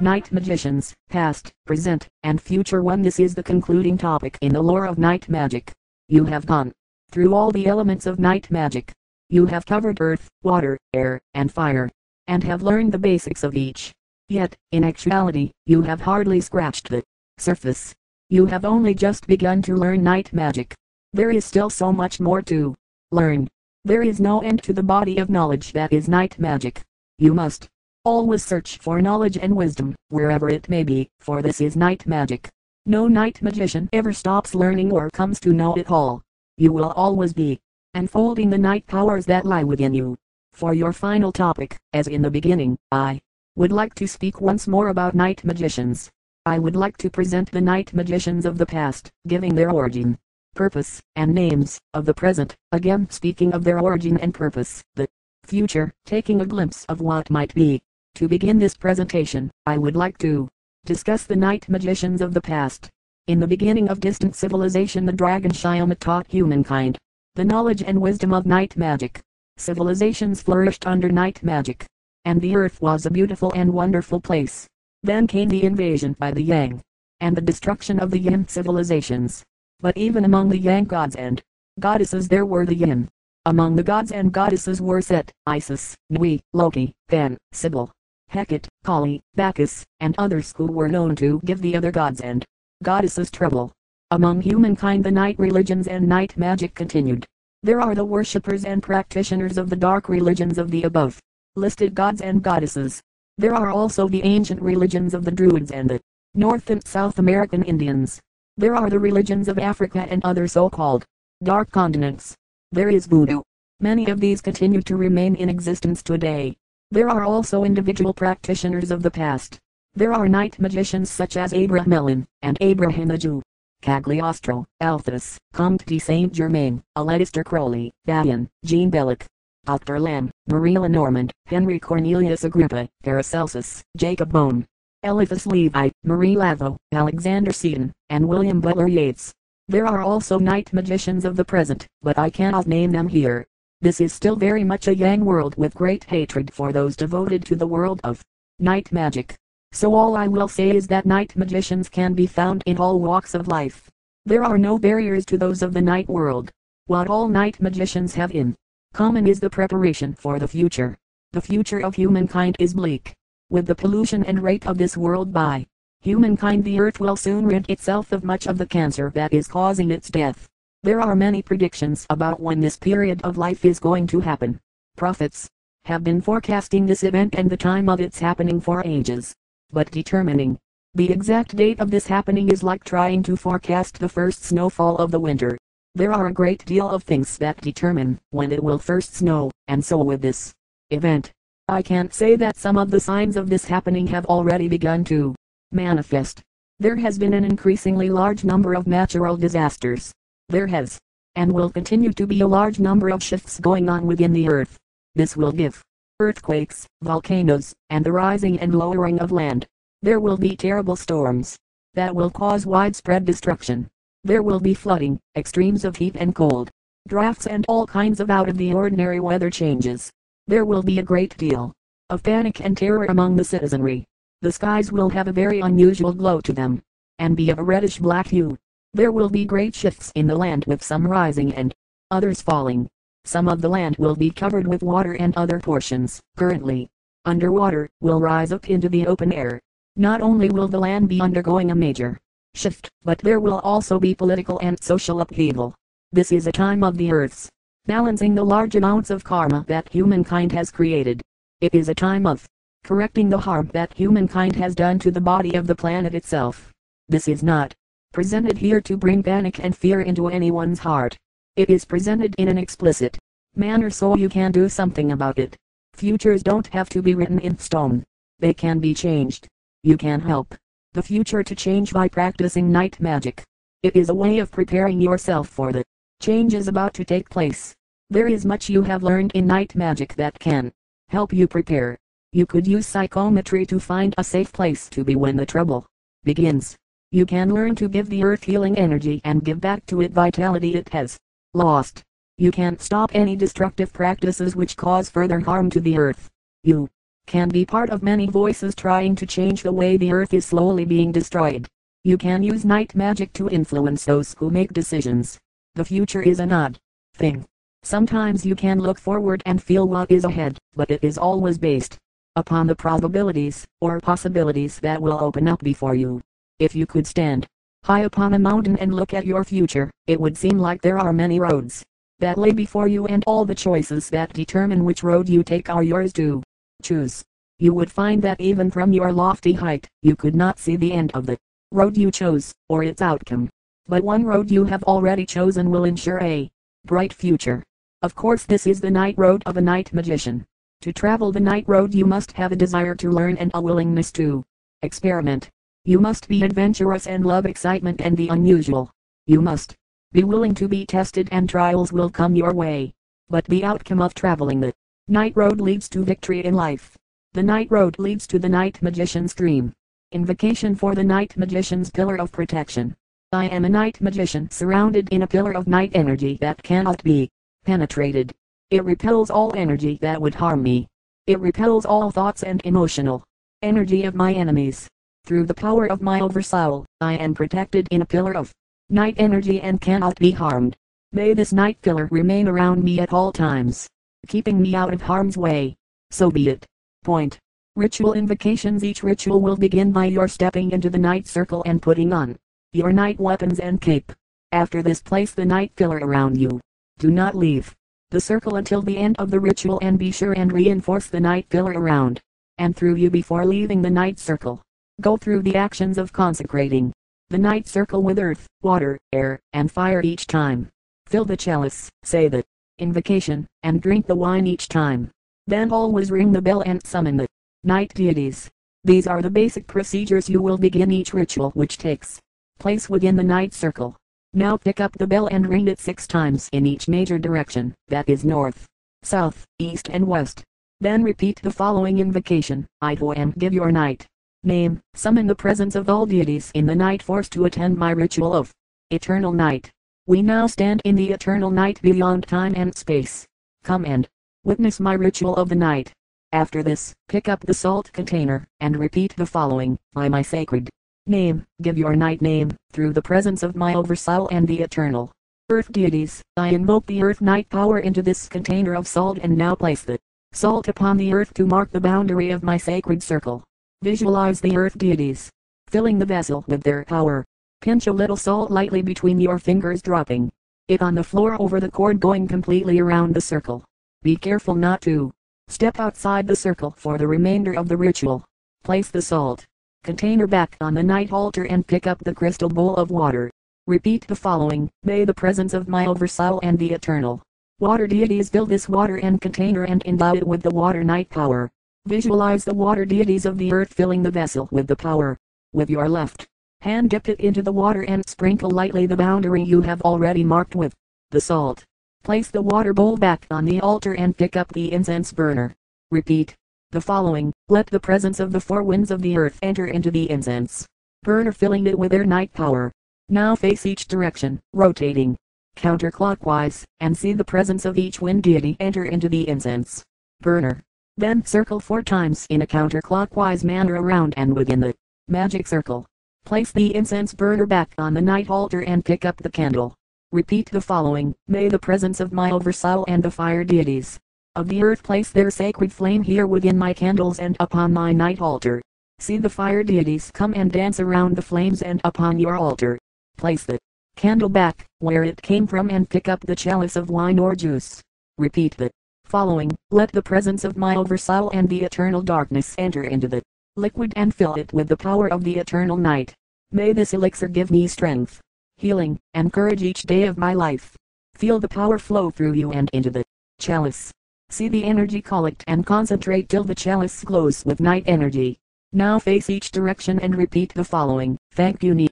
Night magicians, past, present, and future. When this is the concluding topic in the lore of night magic. You have gone through all the elements of night magic. You have covered earth, water, air, and fire, and have learned the basics of each. Yet, in actuality, you have hardly scratched the surface. You have only just begun to learn night magic. There is still so much more to learn. There is no end to the body of knowledge that is night magic. You must always search for knowledge and wisdom, wherever it may be, for this is night magic. No night magician ever stops learning or comes to know it all. You will always be unfolding the night powers that lie within you. For your final topic, as in the beginning, I would like to speak once more about night magicians. I would like to present the night magicians of the past, giving their origin, purpose, and names, of the present, again speaking of their origin and purpose, the future, taking a glimpse of what might be. To begin this presentation, I would like to discuss the night magicians of the past. In the beginning of distant civilization, the dragon Shyamat taught humankind the knowledge and wisdom of night magic. Civilizations flourished under night magic, and the earth was a beautiful and wonderful place. Then came the invasion by the Yang, and the destruction of the Yin civilizations. But even among the Yang gods and goddesses there were the Yin. Among the gods and goddesses were Set, Isis, Nui, Loki, Pan, Sibyl, Hecate, Kali, Bacchus, and others who were known to give the other gods and goddesses trouble. Among humankind the night religions and night magic continued. There are the worshippers and practitioners of the dark religions of the above listed gods and goddesses. There are also the ancient religions of the Druids and the North and South American Indians. There are the religions of Africa and other so-called dark continents. There is voodoo. Many of these continue to remain in existence today. There are also individual practitioners of the past. There are night magicians such as Abraham Melin, and Abraham the Jew, Cagliostro, Althus, Comte de Saint Germain, Aleister Crowley, Bayan, Jean Bellic, Dr. Lamb, Marie Lenormand, Henry Cornelius Agrippa, Paracelsus, Jacob Bone, Eliphas Levi, Marie Laveau, Alexander Seton, and William Butler Yeats. There are also night magicians of the present, but I cannot name them here. This is still very much a Yang world with great hatred for those devoted to the world of night magic. So all I will say is that night magicians can be found in all walks of life. There are no barriers to those of the night world. What all night magicians have in common is the preparation for the future. The future of humankind is bleak. With the pollution and rape of this world by humankind, the earth will soon rid itself of much of the cancer that is causing its death. There are many predictions about when this period of life is going to happen. Prophets have been forecasting this event and the time of its happening for ages. But determining the exact date of this happening is like trying to forecast the first snowfall of the winter. There are a great deal of things that determine when it will first snow, and so with this event, I can't say that some of the signs of this happening have already begun to manifest. There has been an increasingly large number of natural disasters. There has, and will continue to be, a large number of shifts going on within the earth. This will give earthquakes, volcanoes, and the rising and lowering of land. There will be terrible storms that will cause widespread destruction. There will be flooding, extremes of heat and cold, drafts, and all kinds of out of the ordinary weather changes. There will be a great deal of panic and terror among the citizenry. The skies will have a very unusual glow to them, and be of a reddish black hue. There will be great shifts in the land, with some rising and others falling. Some of the land will be covered with water and other portions, currently underwater, will rise up into the open air. Not only will the land be undergoing a major shift, but there will also be political and social upheaval. This is a time of the earth's balancing the large amounts of karma that humankind has created. It is a time of correcting the harm that humankind has done to the body of the planet itself. This is not presented here to bring panic and fear into anyone's heart. It is presented in an explicit manner so you can do something about it. Futures don't have to be written in stone. They can be changed. You can help the future to change by practicing night magic. It is a way of preparing yourself for the changes about to take place. There is much you have learned in night magic that can help you prepare. You could use psychometry to find a safe place to be when the trouble begins. You can learn to give the earth healing energy and give back to it vitality it has lost. You can't stop any destructive practices which cause further harm to the earth. You can be part of many voices trying to change the way the earth is slowly being destroyed. You can use night magic to influence those who make decisions. The future is an odd thing. Sometimes you can look forward and feel what is ahead, but it is always based upon the probabilities or possibilities that will open up before you. If you could stand high upon a mountain and look at your future, it would seem like there are many roads that lay before you, and all the choices that determine which road you take are yours to choose. You would find that even from your lofty height, you could not see the end of the road you chose, or its outcome. But one road you have already chosen will ensure a bright future. Of course, this is the night road of a night magician. To travel the night road you must have a desire to learn and a willingness to experiment. You must be adventurous and love excitement and the unusual. You must be willing to be tested, and trials will come your way. But the outcome of traveling the night road leads to victory in life. The night road leads to the night magician's dream. Invocation for the night magician's pillar of protection. I am a night magician surrounded in a pillar of night energy that cannot be penetrated. It repels all energy that would harm me. It repels all thoughts and emotional energy of my enemies. Through the power of my oversoul, I am protected in a pillar of night energy and cannot be harmed. May this night pillar remain around me at all times, keeping me out of harm's way. So be it. Point. Ritual invocations. Each ritual will begin by your stepping into the night circle and putting on your night weapons and cape. After this, place the night pillar around you. Do not leave the circle until the end of the ritual, and be sure and reinforce the night pillar around and through you before leaving the night circle. Go through the actions of consecrating the night circle with earth, water, air, and fire each time. Fill the chalice, say the invocation, and drink the wine each time. Then always ring the bell and summon the night deities. These are the basic procedures you will begin each ritual which takes place within the night circle. Now pick up the bell and ring it 6 times in each major direction, that is north, south, east and west. Then repeat the following invocation, Ito, and give your night name. Summon the presence of all deities in the night force to attend my ritual of eternal night. We now stand in the eternal night beyond time and space. Come and witness my ritual of the night. After this, pick up the salt container, and repeat the following, by my sacred name, give your night name, through the presence of my oversoul and the eternal earth deities. I invoke the earth night power into this container of salt, and now place the salt upon the earth to mark the boundary of my sacred circle. Visualize the earth deities filling the vessel with their power. Pinch a little salt lightly between your fingers, dropping it on the floor over the cord, going completely around the circle. Be careful not to step outside the circle for the remainder of the ritual. Place the salt container back on the night altar and pick up the crystal bowl of water. Repeat the following, may the presence of my oversoul and the eternal water deities fill this water and container and endow it with the water night power. Visualize the water deities of the earth filling the vessel with the power. With your left hand, dip it into the water and sprinkle lightly the boundary you have already marked with the salt. Place the water bowl back on the altar and pick up the incense burner. Repeat the following, let the presence of the 4 winds of the earth enter into the incense burner, filling it with their night power. Now face each direction, rotating counterclockwise, and see the presence of each wind deity enter into the incense burner. Then circle 4 times in a counterclockwise manner around and within the magic circle. Place the incense burner back on the night altar and pick up the candle. Repeat the following, may the presence of my oversoul and the fire deities of the earth place their sacred flame here within my candles and upon my night altar. See the fire deities come and dance around the flames and upon your altar. Place the candle back where it came from and pick up the chalice of wine or juice. Repeat the following, let the presence of my oversoul and the eternal darkness enter into the liquid and fill it with the power of the eternal night. May this elixir give me strength, healing, and courage each day of my life. Feel the power flow through you and into the chalice. See the energy collect and concentrate till the chalice glows with night energy. Now face each direction and repeat the following, thank you,